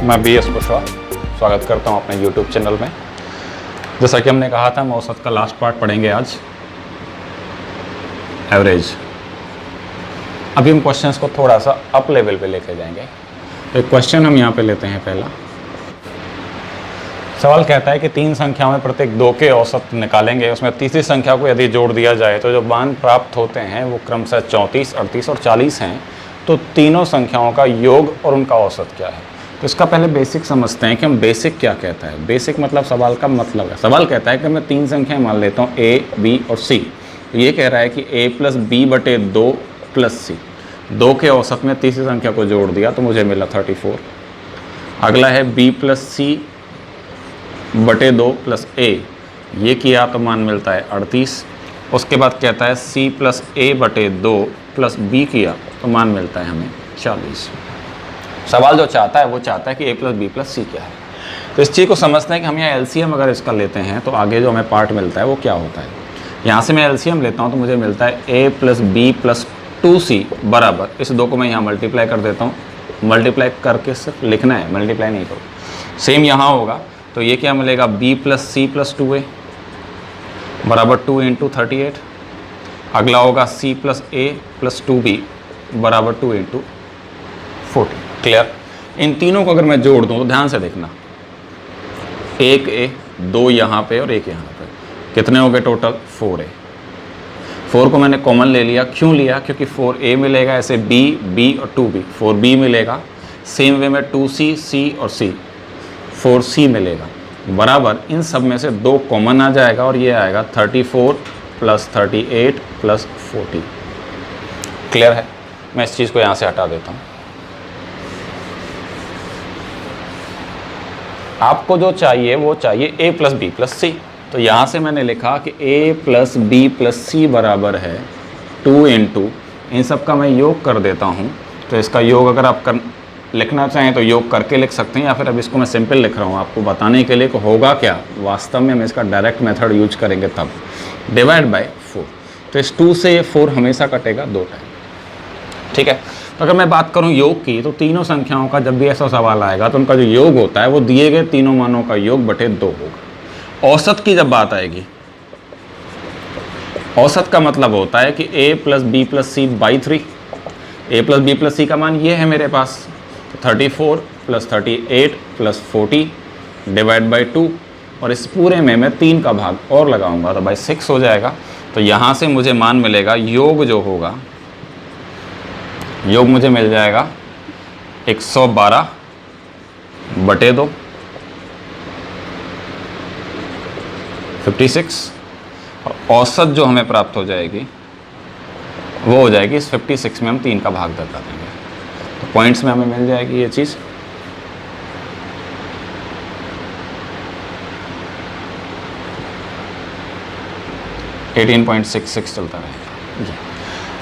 मैं B S Kushwaha स्वागत करता हूं अपने YouTube चैनल में। जैसा कि हमने कहा था, हम औसत का लास्ट पार्ट पढ़ेंगे आज, एवरेज। अभी हम क्वेश्चंस को थोड़ा सा अप लेवल पे लेके जाएंगे। तो एक क्वेश्चन हम यहाँ पे लेते हैं। पहला सवाल कहता है कि तीन संख्याओं में प्रत्येक दो के औसत निकालेंगे, उसमें तीसरी संख्या को यदि जोड़ दिया जाए तो जो मान प्राप्त होते हैं वो क्रमशः 34, 38 और 40 हैं। तो तीनों संख्याओं का योग और उनका औसत क्या है। तो इसका पहले बेसिक समझते हैं कि हम बेसिक क्या कहता है। बेसिक मतलब सवाल का मतलब है। सवाल कहता है कि मैं तीन संख्याएं मान लेता हूँ ए, बी और सी। तो ये कह रहा है कि a प्लस बी बटे 2 प्लस सी, दो के औसत में तीसरी संख्या को जोड़ दिया तो मुझे मिला 34। अगला है b प्लस सी बटे 2 प्लस a, ये किया तो मान मिलता है 38। उसके बाद कहता है c प्लस a बटे 2 प्लस b किया तो मान मिलता है हमें 40। सवाल जो चाहता है वो चाहता है कि a प्लस बी प्लस सी क्या है। तो इस चीज़ को समझते हैं कि हम यहाँ एलसीएम अगर इसका लेते हैं तो आगे जो हमें पार्ट मिलता है वो क्या होता है। यहाँ से मैं एलसीएम लेता हूँ तो मुझे मिलता है a plus B plus 2c बराबर, इस दो को मैं यहाँ मल्टीप्लाई कर देता हूँ। मल्टीप्लाई करके सिर्फ लिखना है, मल्टीप्लाई नहीं करो। सेम यहाँ होगा तो ये क्या मिलेगा, b plus c plus 2a बराबर 2 इंटू 38। अगला होगा c plus a plus 2b बराबर 2 इंटू 40। क्लियर। इन तीनों को अगर मैं जोड़ दूँ तो ध्यान से देखना, एक a, दो यहाँ पे और एक यहाँ पे, कितने हो गए टोटल 4a। 4 को मैंने कॉमन ले लिया। क्यों लिया, क्योंकि 4a मिलेगा, ऐसे b और 2b, 4b मिलेगा। सेम वे में 2c, c और c, 4c मिलेगा। बराबर इन सब में से दो कॉमन आ जाएगा और ये आएगा 34 प्लस 38 प्लस 40। क्लियर है। मैं इस चीज़ को यहाँ से हटा देता हूँ। आपको जो चाहिए वो चाहिए a प्लस बी प्लस सी। तो यहाँ से मैंने लिखा कि a प्लस बी प्लस सी बराबर है 2 इंटू, इन सब का मैं योग कर देता हूँ। तो इसका योग अगर आप लिखना चाहें तो योग करके लिख सकते हैं, या फिर अब इसको मैं सिंपल लिख रहा हूँ आपको बताने के लिए कि होगा क्या। वास्तव में हम इसका डायरेक्ट मेथड यूज करेंगे तब, डिवाइड बाय 4। तो इस 2 से ये 4 हमेशा कटेगा 2 टाइम। ठीक है। तो अगर मैं बात करूं योग की, तो तीनों संख्याओं का जब भी ऐसा सवाल आएगा तो उनका जो योग होता है वो दिए गए तीनों मानों का योग बटे 2 होगा। औसत की जब बात आएगी, औसत का मतलब होता है कि a plus B plus C by 3। a plus B plus C का मान ये है मेरे पास, तो 34 प्लस 38 प्लस 40 डिवाइड बाई 2, और इस पूरे में मैं 3 का भाग और लगाऊंगा तो बाई 6 हो जाएगा। तो यहाँ से मुझे मान मिलेगा, योग जो होगा, योग मुझे मिल जाएगा 112 बटे 2 56, और औसत जो हमें प्राप्त हो जाएगी वो हो जाएगी इस 56 में हम 3 का भाग दता देंगे तो पॉइंट्स में हमें मिल जाएगी ये चीज़। $18.66 चलता रहेगा।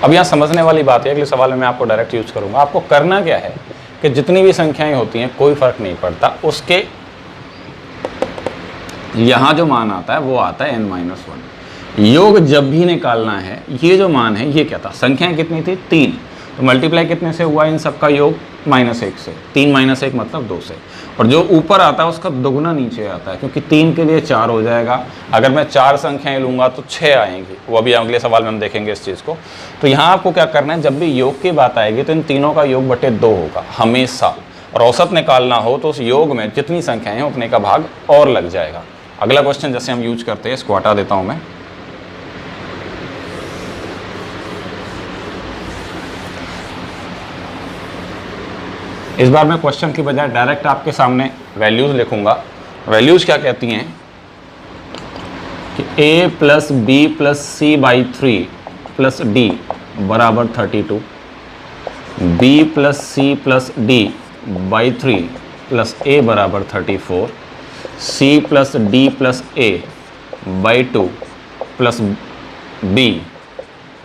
अब यहाँ समझने वाली बात है, अगले सवाल में मैं आपको डायरेक्ट यूज करूँगा। आपको करना क्या है कि जितनी भी संख्याएं होती हैं कोई फ़र्क नहीं पड़ता, उसके यहाँ जो मान आता है वो आता है n-1। योग जब भी निकालना है, ये जो मान है ये क्या था, संख्याएं कितनी थी 3, तो मल्टीप्लाई कितने से हुआ इन सब का योग -1 से। 3 - 1 मतलब 2 से, और जो ऊपर आता है उसका दोगुना नीचे आता है, क्योंकि 3 के लिए 4 हो जाएगा। अगर मैं 4 संख्याएं लूँगा तो 6 आएंगी, वो अभी अगले सवाल में हम देखेंगे इस चीज़ को। तो यहाँ आपको क्या करना है, जब भी योग की बात आएगी तो इन तीनों का योग बटे 2 होगा हमेशा, और औसत निकालना हो तो उस योग में जितनी संख्याएँ हैं उतने का भाग और लग जाएगा। अगला क्वेश्चन जैसे हम यूज करते हैं, इसको हटा देता हूँ मैं। इस बार मैं क्वेश्चन की बजाय डायरेक्ट आपके सामने वैल्यूज़ लिखूंगा। वैल्यूज़ क्या कहती हैं कि a plus B plus C by 3 plus d बराबर 32, b plus c plus d by 3 plus a बराबर 34, c plus d plus a by 2 plus b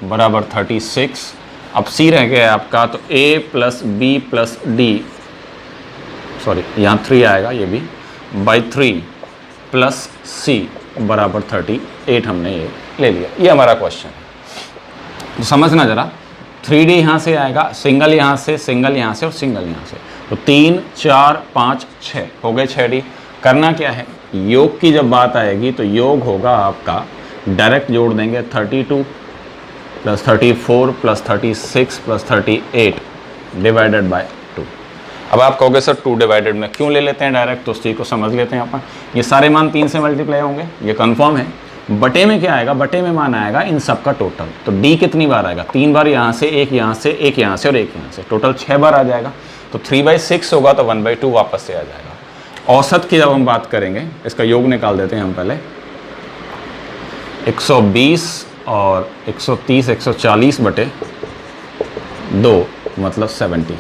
बराबर 36। अब c रह गया आपका, तो a plus B plus d, sorry यहाँ 3 आएगा ये भी, बाई 3 प्लस c बराबर 38 हमने ये ले लिया। ये हमारा क्वेश्चन है। तो समझना ज़रा, 3D यहाँ से आएगा, सिंगल यहाँ से, सिंगल यहाँ से और सिंगल यहाँ से। तो 3 4 5 6 हो गए 6D। करना क्या है, योग की जब बात आएगी तो योग होगा आपका, डायरेक्ट जोड़ देंगे 32 plus 34 plus 36 plus 38 divided by 2। अब आप कहोगे सर 2 डिवाइडेड में क्यों ले लेते हैं डायरेक्ट, तो उस चीज़ को समझ लेते हैं अपन। ये सारे मान 3 से मल्टीप्लाई होंगे, ये कंफर्म है। बटे में क्या आएगा, बटे में मान आएगा इन सब का टोटल। तो D कितनी बार आएगा, 3 बार यहाँ से, एक यहाँ से, एक यहाँ से और एक यहाँ से, टोटल 6 बार आ जाएगा। तो 3/6 होगा तो 1/2 वापस से आ जाएगा। औसत की जब हम बात करेंगे, इसका योग निकाल देते हैं हम पहले। 120 और 130 140 बटे 2 मतलब 70।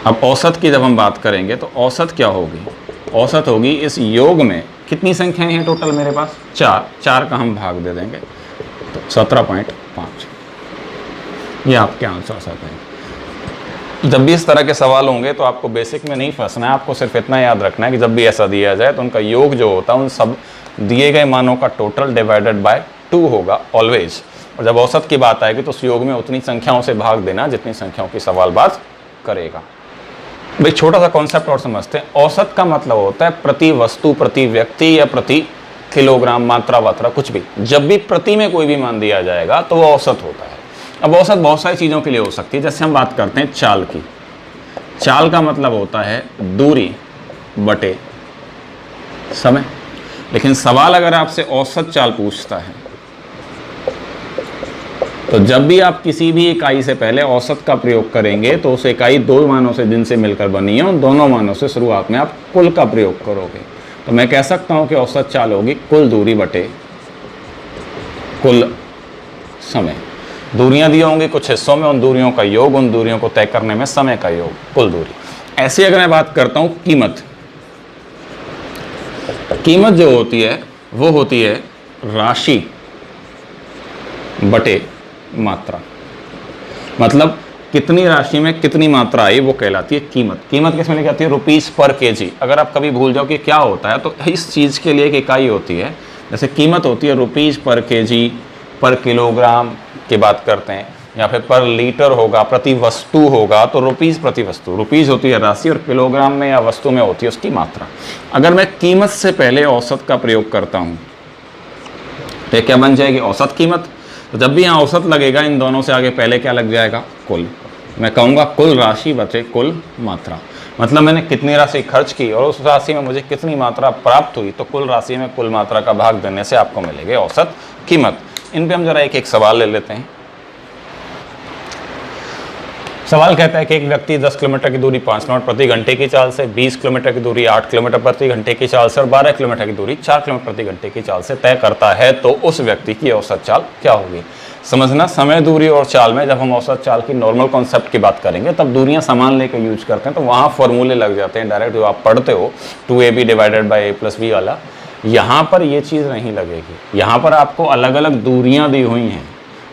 अब औसत की जब हम बात करेंगे तो औसत क्या होगी, औसत होगी इस योग में कितनी संख्याएं हैं टोटल मेरे पास, 4 का हम भाग दे देंगे तो 17.5। ये आपके आंसर आते हैं। जब भी इस तरह के सवाल होंगे तो आपको बेसिक में नहीं फंसना है, आपको सिर्फ इतना याद रखना है कि जब भी ऐसा दिया जाए तो उनका योग जो होता है उन सब दिए गए मानों का टोटल डिवाइडेड बाय 2 होगा ऑलवेज। और जब औसत की बात आएगी तो उस योग में उतनी संख्याओं से भाग देना जितनी संख्याओं की सवाल बात करेगा। भाई छोटा सा कॉन्सेप्ट और समझते हैं। औसत का मतलब होता है प्रति वस्तु, प्रति व्यक्ति या प्रति किलोग्राम, मात्रा वात्रा कुछ भी। जब भी प्रति में कोई भी मान दिया जाएगा तो वो औसत होता है। अब औसत बहुत सारी चीज़ों के लिए हो सकती है। जैसे हम बात करते हैं चाल की, चाल का मतलब होता है दूरी बटे समय। लेकिन सवाल अगर आपसे औसत चाल पूछता है तो जब भी आप किसी भी इकाई से पहले औसत का प्रयोग करेंगे तो उस इकाई 2 मानों से जिनसे मिलकर बनी है उन दोनों मानों से शुरुआत में आप कुल का प्रयोग करोगे। तो मैं कह सकता हूं कि औसत चाल होगी कुल दूरी बटे कुल समय। दूरियां दी होंगी कुछ हिस्सों में, उन दूरियों का योग, उन दूरियों को तय करने में समय का योग, कुल दूरी। ऐसे अगर मैं बात करता हूं कीमत, कीमत जो होती है वो होती है राशि बटे मात्रा। मतलब कितनी राशि में कितनी मात्रा आई वो कहलाती है कीमत। कीमत किस में लिखी जाती है, रुपीस पर केजी। अगर आप कभी भूल जाओ कि क्या होता है तो इस चीज़ के लिए एक इकाई होती है। जैसे कीमत होती है रुपीस पर केजी, पर किलोग्राम की बात करते हैं, या फिर पर लीटर होगा, प्रति वस्तु होगा तो रुपीस प्रति वस्तु। रुपीस होती है राशि और किलोग्राम में या वस्तु में होती है उसकी मात्रा। अगर मैं कीमत से पहले औसत का प्रयोग करता हूँ तो क्या बन जाएगी, औसत कीमत। तो जब भी यहाँ औसत लगेगा इन दोनों से आगे पहले क्या लग जाएगा, कुल। मैं कहूँगा कुल राशि बचे कुल मात्रा। मतलब मैंने कितनी राशि खर्च की और उस राशि में मुझे कितनी मात्रा प्राप्त हुई, तो कुल राशि में कुल मात्रा का भाग देने से आपको मिलेगी औसत कीमत। इन पे हम जरा एक एक सवाल ले लेते हैं। सवाल कहता है कि एक व्यक्ति 10 किलोमीटर की दूरी 5 मिनट प्रति घंटे की चाल से, 20 किलोमीटर की दूरी 8 किलोमीटर प्रति घंटे की चाल से और 12 किलोमीटर की दूरी 4 किलोमीटर प्रति घंटे की चाल से तय करता है, तो उस व्यक्ति की औसत चाल क्या होगी। समझना, समय, दूरी और चाल में जब हम औसत चाल की नॉर्मल कॉन्सेप्ट की बात करेंगे तब दूरियां समान लेकर यूज करते हैं, तो वहाँ फॉर्मूले लग जाते हैं डायरेक्ट, जो आप पढ़ते हो 2ab divided by a + b वाला। यहाँ पर ये चीज़ नहीं लगेगी। यहाँ पर आपको अलग अलग दूरियाँ दी हुई हैं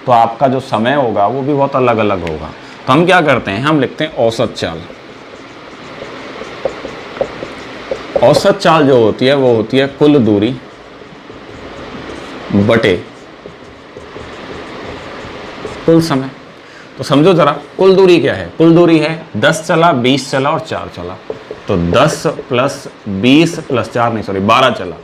तो आपका जो समय होगा वो भी बहुत अलग अलग होगा। तो हम क्या करते हैं, हम लिखते हैं औसत चाल। औसत चाल जो होती है वो होती है कुल दूरी बटे कुल समय। तो समझो जरा, कुल दूरी क्या है, कुल दूरी है 10 चला, 20 चला और 4 चला। तो 10 + 20 + 4 नहीं, सॉरी 12 चला,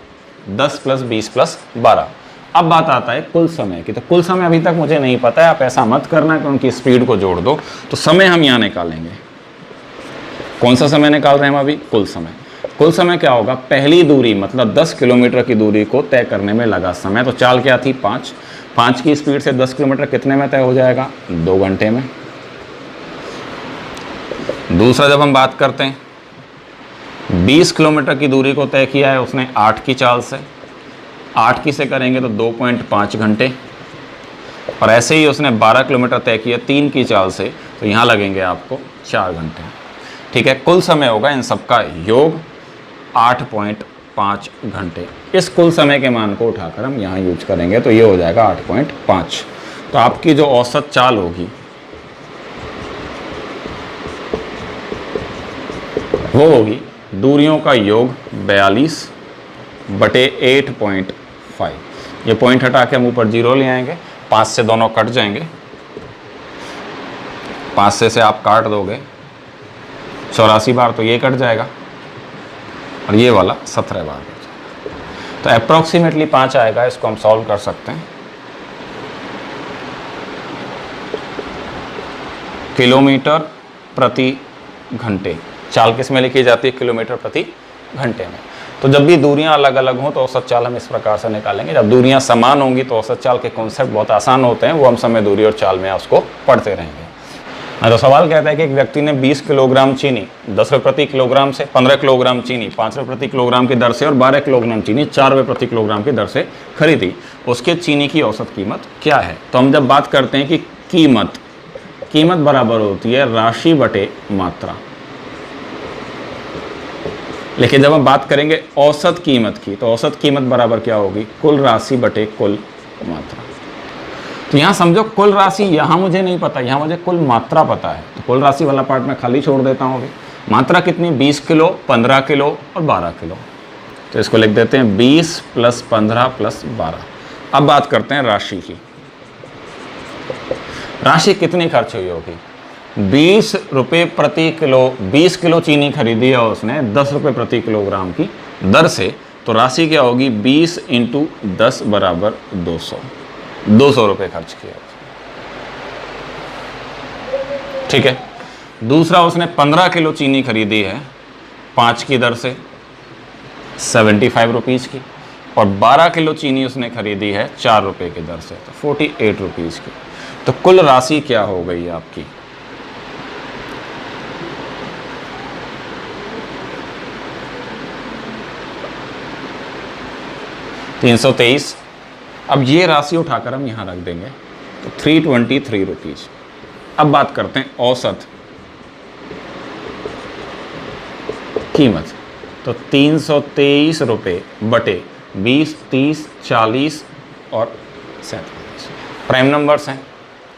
10 + 20 + 12। अब बात आता है कुल समय की। तो कुल समय अभी तक मुझे नहीं पता है, आप ऐसा मत करना कि उनकी स्पीड को जोड़ दो। तो समय हम यहाँ निकालेंगे। कौन सा समय निकाल रहे हैं हम अभी, कुल समय। कुल समय क्या होगा, पहली दूरी मतलब 10 किलोमीटर की दूरी को तय करने में लगा समय। तो चाल क्या थी, 5 की स्पीड से 10 किलोमीटर कितने में तय हो जाएगा, 2 घंटे में। दूसरा जब हम बात करते हैं 20 किलोमीटर की दूरी को तय किया है उसने 8 की चाल से, 8 की से करेंगे तो 2.5 घंटे। और ऐसे ही उसने 12 किलोमीटर तय किया 3 की चाल से, तो यहाँ लगेंगे आपको 4 घंटे। ठीक है, कुल समय होगा इन सबका योग 8.5 घंटे। इस कुल समय के मान को उठाकर हम यहाँ यूज करेंगे तो ये हो जाएगा 8.5। तो आपकी जो औसत चाल होगी वो होगी दूरियों का योग 42 बटे 8.5। ये पॉइंट हटा के हम ऊपर 0 ले आएंगे, 5 से दोनों कट जाएंगे 5 से आप काट दोगे 84 बार तो ये कट जाएगा और ये वाला 17 बार कट जाएगा। तो अप्रॉक्सीमेटली 5 आएगा, इसको हम सॉल्व कर सकते हैं। किलोमीटर प्रति घंटे, चाल किस में लिखी जाती है? किलोमीटर प्रति घंटे में। तो जब भी दूरियां अलग अलग हों तो औसत चाल हम इस प्रकार से निकालेंगे। जब दूरियां समान होंगी तो औसत चाल के कॉन्सेप्ट बहुत आसान होते हैं, वो हम समय, दूरी और चाल में उसको पढ़ते रहेंगे। तो सवाल कहता है कि एक व्यक्ति ने 20 किलोग्राम चीनी 10 रुपये प्रति किलोग्राम से, 15 किलोग्राम चीनी 5 रुपये प्रति किलोग्राम की दर से और 12 किलोग्राम चीनी 4 रुपये प्रति किलोग्राम की दर से खरीदी। उसके चीनी की औसत कीमत क्या है? तो हम जब बात करते हैं कि कीमत बराबर होती है राशि बटे मात्रा, लेकिन जब हम बात करेंगे औसत कीमत की तो औसत कीमत बराबर क्या होगी? कुल राशि बटे कुल मात्रा। तो यहाँ समझो कुल राशि, यहाँ मुझे नहीं पता, यहाँ मुझे कुल मात्रा पता है, तो कुल राशि वाला पार्ट मैं खाली छोड़ देता हूँ। अभी मात्रा कितनी? 20 किलो, 15 किलो और 12 किलो। तो इसको लिख देते हैं 20 + 15 + 12। अब बात करते हैं राशि की। राशि कितनी खर्च हुई होगी? 20 रुपये प्रति किलो, 20 किलो चीनी खरीदी है उसने 10 रुपये प्रति किलोग्राम की दर से, तो राशि क्या होगी? 20 × 10 = 200 रुपये खर्च किया। ठीक है। दूसरा, उसने 15 किलो चीनी खरीदी है 5 की दर से 75 रुपीज़ की, और 12 किलो चीनी उसने खरीदी है 4 रुपये की दर से, तो 48 रुपीज़ की। तो कुल राशि क्या हो गई आपकी? 323। अब ये राशि उठाकर हम यहाँ रख देंगे तो 323 रुपीज़। अब बात करते हैं औसत कीमत। तो 323 रुपये बटे 20, 30, 40 और 47 प्राइम नंबर्स हैं,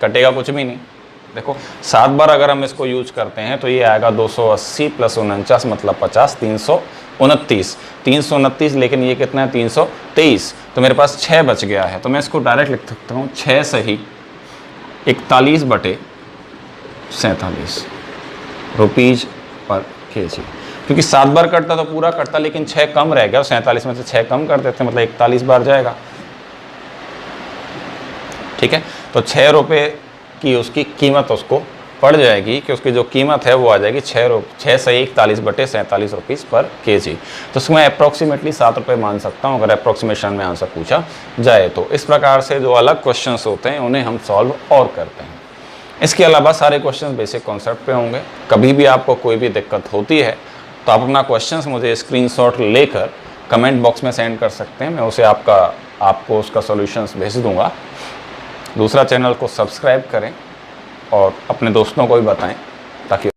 कटेगा कुछ भी नहीं। देखो 7 बार अगर हम इसको यूज करते हैं तो ये आएगा 280 + 49 मतलब 50, 329। 329, लेकिन ये कितना है? 323। तो मेरे पास 6 बच गया है, तो मैं इसको डायरेक्ट लिख सकता हूँ 6 सही 41 बटे 47 रुपीज़ पर केजी। क्योंकि 7 बार कटता तो पूरा कटता, लेकिन 6 कम रह गया, 47 में से 6 कम कर देते मतलब 41 बार जाएगा। ठीक है। तो 6 रुपये की उसकी कीमत उसको पड़ जाएगी कि उसकी जो कीमत है वो आ जाएगी 6 सही 41 बटे 47 रुपीज़ पर केजी। तो उसको मैं अप्रॉक्सीमेटली 7 रुपये मान सकता हूँ अगर अप्रॉक्सीमेशन में आंसर पूछा जाए तो। इस प्रकार से जो अलग क्वेश्चंस होते हैं उन्हें हम सॉल्व और करते हैं। इसके अलावा सारे क्वेश्चंस बेसिक कॉन्सेप्ट पे होंगे। कभी भी आपको कोई भी दिक्कत होती है तो आप अपना क्वेश्चंस मुझे स्क्रीनशॉट लेकर कमेंट बॉक्स में सेंड कर सकते हैं, मैं उसे आपको उसका सॉल्यूशंस भेज दूँगा। दूसरा, चैनल को सब्सक्राइब करें और अपने दोस्तों को भी बताएं ताकि